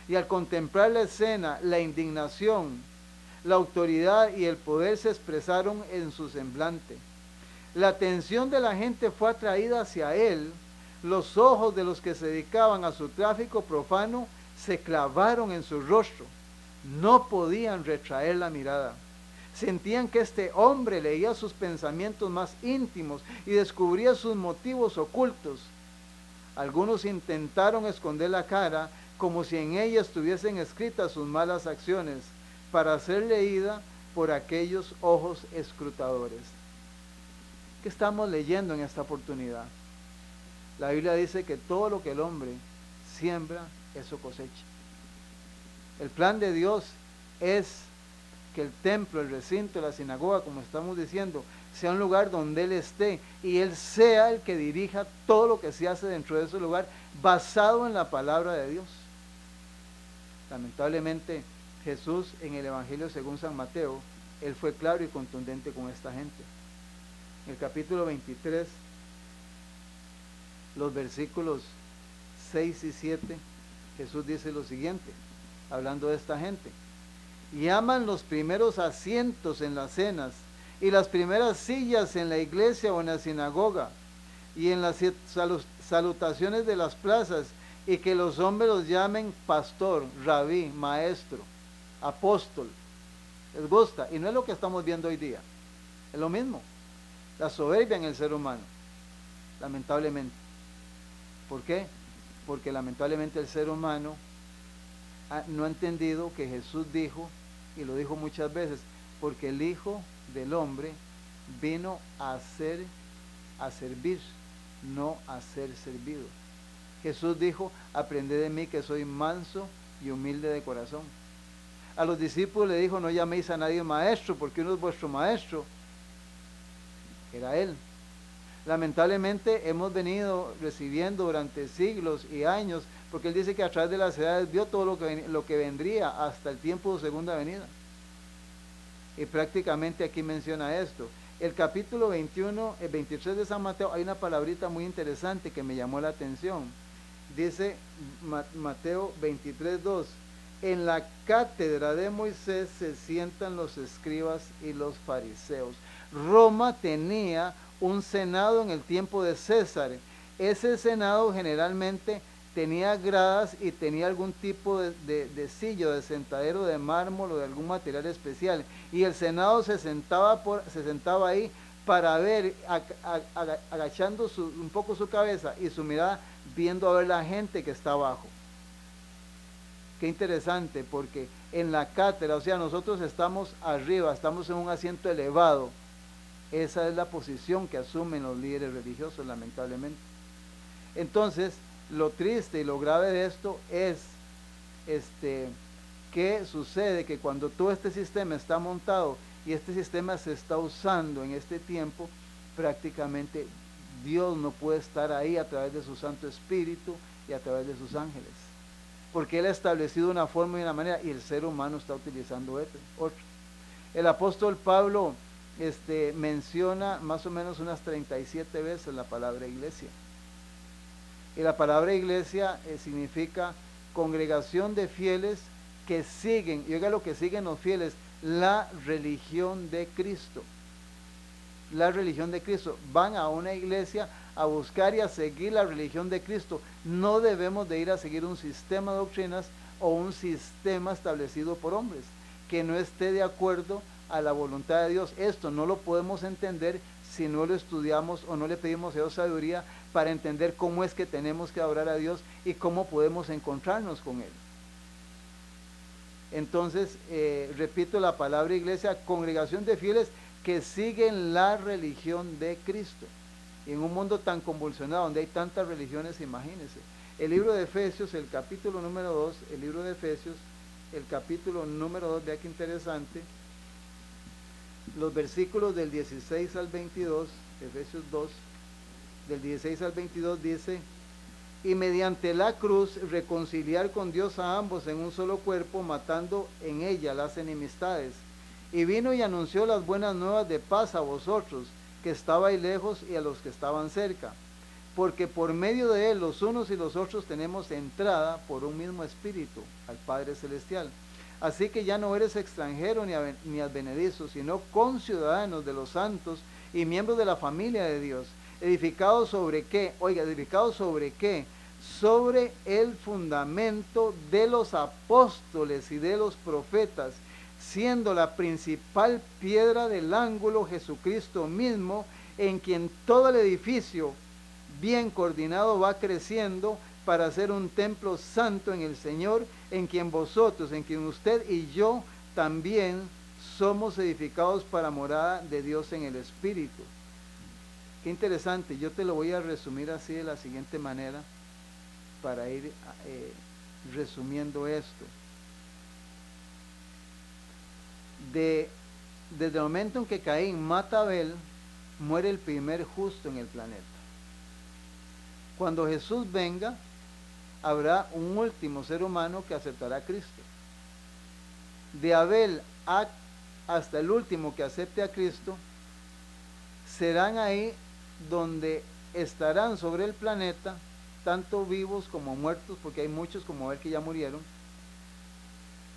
Y al contemplar la escena, la indignación, la autoridad y el poder se expresaron en su semblante. La atención de la gente fue atraída hacia él. Los ojos de los que se dedicaban a su tráfico profano se clavaron en su rostro. No podían retraer la mirada. Sentían que este hombre leía sus pensamientos más íntimos y descubría sus motivos ocultos. Algunos intentaron esconder la cara como si en ella estuviesen escritas sus malas acciones, para ser leída por aquellos ojos escrutadores. ¿Qué estamos leyendo en esta oportunidad? La Biblia dice que todo lo que el hombre siembra, eso cosecha. El plan de Dios es que el templo, el recinto, la sinagoga, como estamos diciendo, sea un lugar donde Él esté y Él sea el que dirija todo lo que se hace dentro de ese lugar basado en la palabra de Dios. Lamentablemente, Jesús en el Evangelio según San Mateo, Él fue claro y contundente con esta gente. En el capítulo 23, los versículos 6 y 7, Jesús dice lo siguiente, hablando de esta gente. Y aman los primeros asientos en las cenas y las primeras sillas en la iglesia o en la sinagoga y en las salutaciones de las plazas, y que los hombres los llamen pastor, rabí, maestro, apóstol. Les gusta, y no es lo que estamos viendo hoy día, es lo mismo, la soberbia en el ser humano, lamentablemente. ¿Por qué? Porque lamentablemente el ser humano no ha entendido que Jesús dijo, y lo dijo muchas veces, porque el Hijo del Hombre vino a servir, no a ser servido. Jesús dijo, aprended de mí que soy manso y humilde de corazón. A los discípulos le dijo, no llaméis a nadie maestro, porque uno es vuestro maestro. Era Él. Lamentablemente hemos venido recibiendo durante siglos y años, porque Él dice que a través de las edades vio todo lo que vendría hasta el tiempo de segunda venida. Y prácticamente aquí menciona esto. El capítulo 21, el 23 de San Mateo, hay una palabrita muy interesante que me llamó la atención. Dice Mateo 23, 2, en la cátedra de Moisés se sientan los escribas y los fariseos. Roma tenía un senado en el tiempo de César. Ese senado generalmente tenía gradas y tenía algún tipo de silla, de sentadero de mármol o de algún material especial. Y el senado se sentaba ahí para ver, agachando un poco su cabeza y su mirada, viendo a ver la gente que está abajo. Qué interesante, porque en la cátedra, o sea, nosotros estamos arriba, estamos en un asiento elevado. Esa es la posición que asumen los líderes religiosos, lamentablemente. Entonces, lo triste y lo grave de esto es que sucede que cuando todo este sistema está montado y este sistema se está usando en este tiempo, prácticamente Dios no puede estar ahí a través de su Santo Espíritu y a través de sus ángeles, porque Él ha establecido una forma y una manera y el ser humano está utilizando otro. El apóstol Pablo menciona más o menos unas 37 veces la palabra iglesia. Y la palabra iglesia significa congregación de fieles que siguen, y oiga lo que siguen los fieles, la religión de Cristo. La religión de Cristo. Van a una iglesia a buscar y a seguir la religión de Cristo. No debemos de ir a seguir un sistema de doctrinas o un sistema establecido por hombres que no esté de acuerdo a la voluntad de Dios. Esto no lo podemos entender si no lo estudiamos o no le pedimos a Dios sabiduría para entender cómo es que tenemos que adorar a Dios y cómo podemos encontrarnos con Él. Entonces, repito la palabra iglesia, congregación de fieles que siguen la religión de Cristo. Y en un mundo tan convulsionado, donde hay tantas religiones, imagínense. El libro de Efesios, el capítulo número 2, el libro de Efesios, el capítulo número 2, vea qué interesante. los versículos del 16 al 22, Efesios 2, del 16 al 22 dice: y mediante la cruz reconciliar con Dios a ambos en un solo cuerpo, matando en ella las enemistades. Y vino y anunció las buenas nuevas de paz a vosotros, que estabais lejos, y a los que estaban cerca. Porque por medio de él los unos y los otros tenemos entrada por un mismo espíritu al Padre Celestial. Así que ya no eres extranjero ni advenedizo, sino conciudadanos de los santos y miembros de la familia de Dios. ¿Edificados sobre qué? Oiga, ¿edificados sobre qué? Sobre el fundamento de los apóstoles y de los profetas, siendo la principal piedra del ángulo Jesucristo mismo, en quien todo el edificio bien coordinado va creciendo para ser un templo santo en el Señor, en quien vosotros, en quien usted y yo también somos edificados para morada de Dios en el Espíritu. Qué interesante, yo te lo voy a resumir así de la siguiente manera para ir resumiendo esto. Desde el momento en que Caín mata a Abel, muere el primer justo en el planeta. Cuando Jesús venga, habrá un último ser humano que aceptará a Cristo. De Abel hasta el último que acepte a Cristo, serán ahí donde estarán sobre el planeta, tanto vivos como muertos, porque hay muchos como Abel que ya murieron,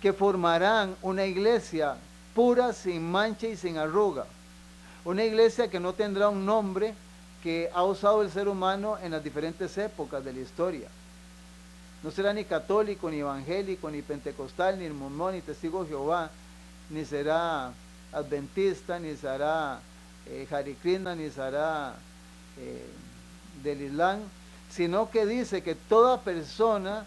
que formarán una iglesia pura, sin mancha y sin arruga. Una iglesia que no tendrá un nombre que ha usado el ser humano en las diferentes épocas de la historia. No será ni católico, ni evangélico, ni pentecostal, ni mormón, ni testigo de Jehová, ni será adventista, ni será Hare Krishna, ni será del Islam, sino que dice que toda persona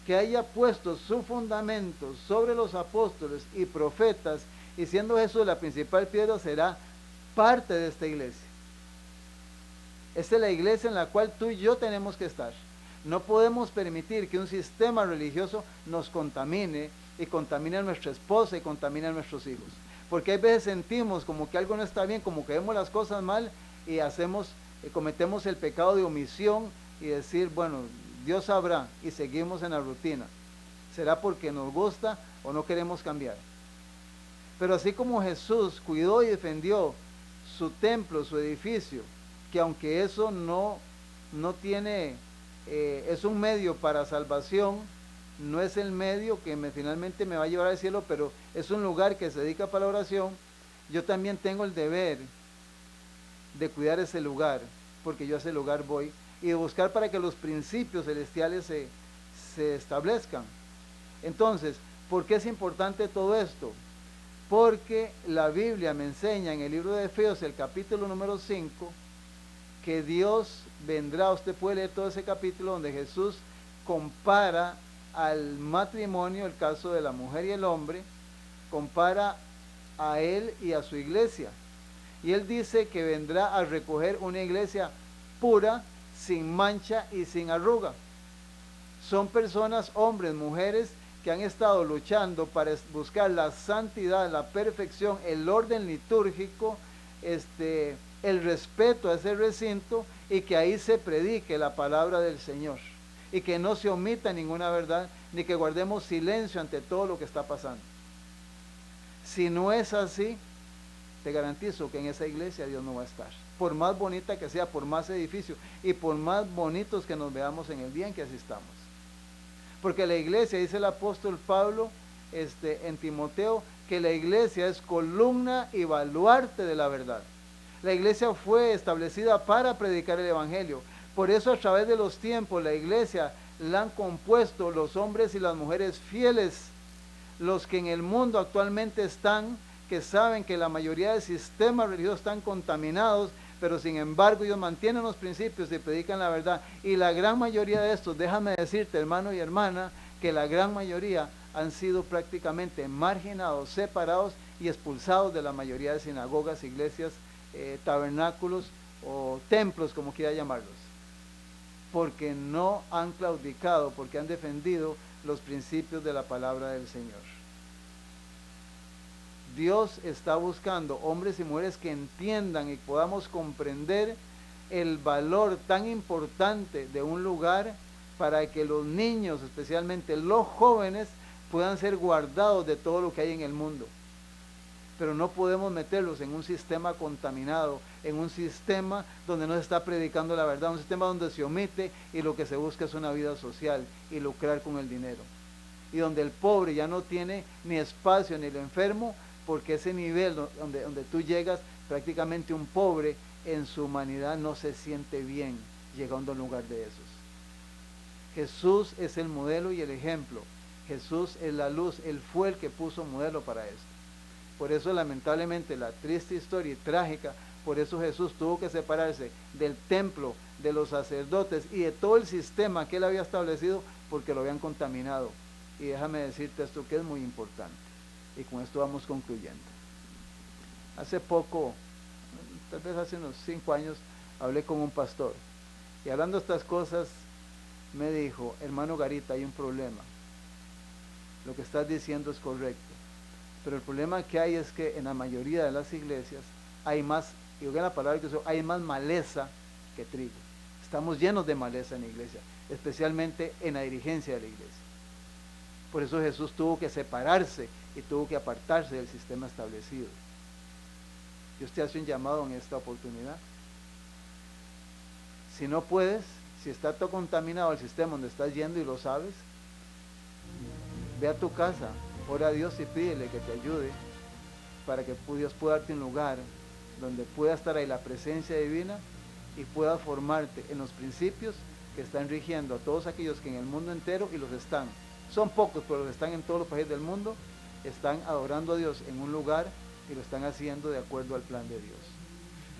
que haya puesto su fundamento sobre los apóstoles y profetas, y siendo Jesús la principal piedra, será parte de esta iglesia. Esta es la iglesia en la cual tú y yo tenemos que estar. No podemos permitir que un sistema religioso nos contamine y contamine a nuestra esposa y contamine a nuestros hijos. Porque hay veces sentimos como que algo no está bien, como que vemos las cosas mal y cometemos el pecado de omisión y decir, bueno, Dios sabrá, y seguimos en la rutina. ¿Será porque nos gusta o no queremos cambiar? Pero así como Jesús cuidó y defendió su templo, su edificio, que aunque eso no tiene, es un medio para salvación, no es el medio que finalmente me va a llevar al cielo, pero es un lugar que se dedica para la oración. Yo también tengo el deber de cuidar ese lugar, porque yo a ese lugar voy, y de buscar para que los principios celestiales se establezcan. Entonces, ¿por qué es importante todo esto? Porque la Biblia me enseña en el libro de Efesios, el capítulo número 5, que Dios vendrá. Usted puede leer todo ese capítulo donde Jesús compara al matrimonio, el caso de la mujer y el hombre, compara a él y a su iglesia. Y él dice que vendrá a recoger una iglesia pura, sin mancha y sin arruga. Son personas, hombres, mujeres, que han estado luchando para buscar la santidad, la perfección, el orden litúrgico, el respeto a ese recinto, y que ahí se predique la palabra del Señor y que no se omita ninguna verdad, ni que guardemos silencio ante todo lo que está pasando. Si no es así, te garantizo que en esa iglesia Dios no va a estar, por más bonita que sea, por más edificio y por más bonitos que nos veamos en el día en que asistamos. Porque la iglesia, dice el apóstol Pablo en Timoteo, que la iglesia es columna y baluarte de la verdad. La iglesia fue establecida para predicar el evangelio. Por eso a través de los tiempos la iglesia la han compuesto los hombres y las mujeres fieles, los que en el mundo actualmente están, que saben que la mayoría de sistemas religiosos están contaminados, pero sin embargo ellos mantienen los principios y predican la verdad. Y la gran mayoría de estos, déjame decirte, hermano y hermana, que la gran mayoría han sido prácticamente marginados, separados y expulsados de la mayoría de sinagogas, iglesias, tabernáculos o templos, como quiera llamarlos, porque no han claudicado, porque han defendido los principios de la palabra del Señor. Dios está buscando hombres y mujeres que entiendan y podamos comprender el valor tan importante de un lugar para que los niños, especialmente los jóvenes, puedan ser guardados de todo lo que hay en el mundo. Pero no podemos meterlos en un sistema contaminado, en un sistema donde no se está predicando la verdad, un sistema donde se omite y lo que se busca es una vida social y lucrar con el dinero. Y donde el pobre ya no tiene ni espacio ni el enfermo, porque ese nivel donde tú llegas, prácticamente un pobre en su humanidad no se siente bien llegando a un lugar de esos. Jesús es el modelo y el ejemplo. Jesús es la luz, Él fue el que puso modelo para esto. Por eso lamentablemente la triste historia y trágica, por eso Jesús tuvo que separarse del templo, de los sacerdotes y de todo el sistema que Él había establecido porque lo habían contaminado. Y déjame decirte esto que es muy importante. Y con esto vamos concluyendo. Hace poco, tal vez hace unos 5 años, hablé con un pastor. Y hablando de estas cosas, me dijo, hermano Garita, hay un problema. Lo que estás diciendo es correcto. Pero el problema que hay es que en la mayoría de las iglesias hay más, y oigan la palabra que uso, hay más maleza que trigo. Estamos llenos de maleza en la iglesia, especialmente en la dirigencia de la iglesia. Por eso Jesús tuvo que separarse y tuvo que apartarse del sistema establecido. Dios te hace un llamado en esta oportunidad. Si no puedes, si está todo contaminado el sistema donde estás yendo y lo sabes, ve a tu casa, ora a Dios y pídele que te ayude para que Dios pueda darte un lugar donde pueda estar ahí la presencia divina y pueda formarte en los principios que están rigiendo a todos aquellos que en el mundo entero, y los están, son pocos, pero los están en todos los países del mundo, están adorando a Dios en un lugar y lo están haciendo de acuerdo al plan de Dios.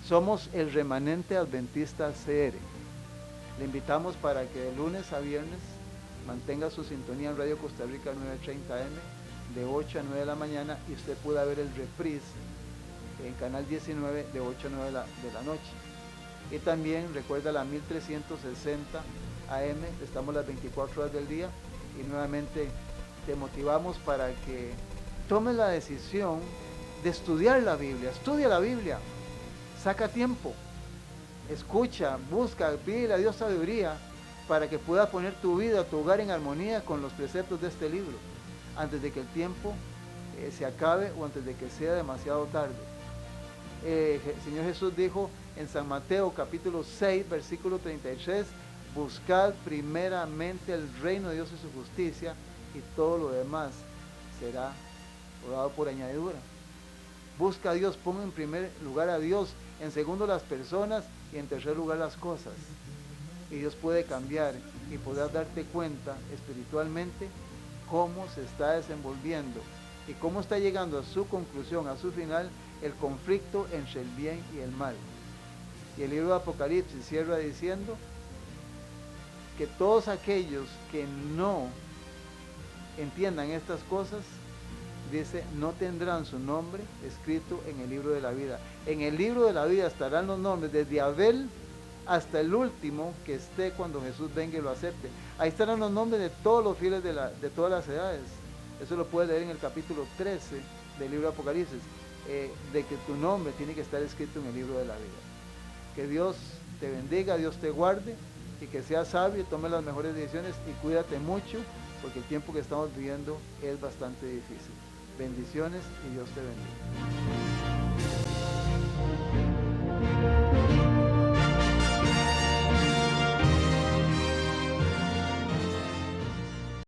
Somos el remanente adventista CR. Le invitamos para que de lunes a viernes mantenga su sintonía en Radio Costa Rica 930 AM de 8 a 9 de la mañana y usted pueda ver el reprise en Canal 19 de 8 a 9 de la noche. Y también recuerda la 1360 AM, estamos las 24 horas del día y nuevamente te motivamos para que tomes la decisión de estudiar la Biblia. Estudia la Biblia, saca tiempo, escucha, busca, pídele a Dios sabiduría para que pueda poner tu vida, tu hogar en armonía con los preceptos de este libro, antes de que el tiempo se acabe o antes de que sea demasiado tarde. El Señor Jesús dijo en San Mateo capítulo 6, versículo 33, buscad primeramente el reino de Dios y su justicia, y todo lo demás será dado por añadidura. Busca a Dios, ponga en primer lugar a Dios, en segundo las personas y en tercer lugar las cosas. Y Dios puede cambiar y podrás darte cuenta espiritualmente cómo se está desenvolviendo y cómo está llegando a su conclusión, a su final, el conflicto entre el bien y el mal. Y el libro de Apocalipsis cierra diciendo que todos aquellos que no entiendan estas cosas, dice, no tendrán su nombre escrito en el libro de la vida. En el libro de la vida estarán los nombres desde Abel hasta el último que esté cuando Jesús venga y lo acepte. Ahí estarán los nombres de todos los fieles de todas las edades. Eso lo puedes leer en el capítulo 13 del libro de Apocalipsis, de que tu nombre tiene que estar escrito en el libro de la vida. Que Dios te bendiga, Dios te guarde y que seas sabio y tome las mejores decisiones y cuídate mucho porque el tiempo que estamos viviendo es bastante difícil. Bendiciones y Dios te bendiga.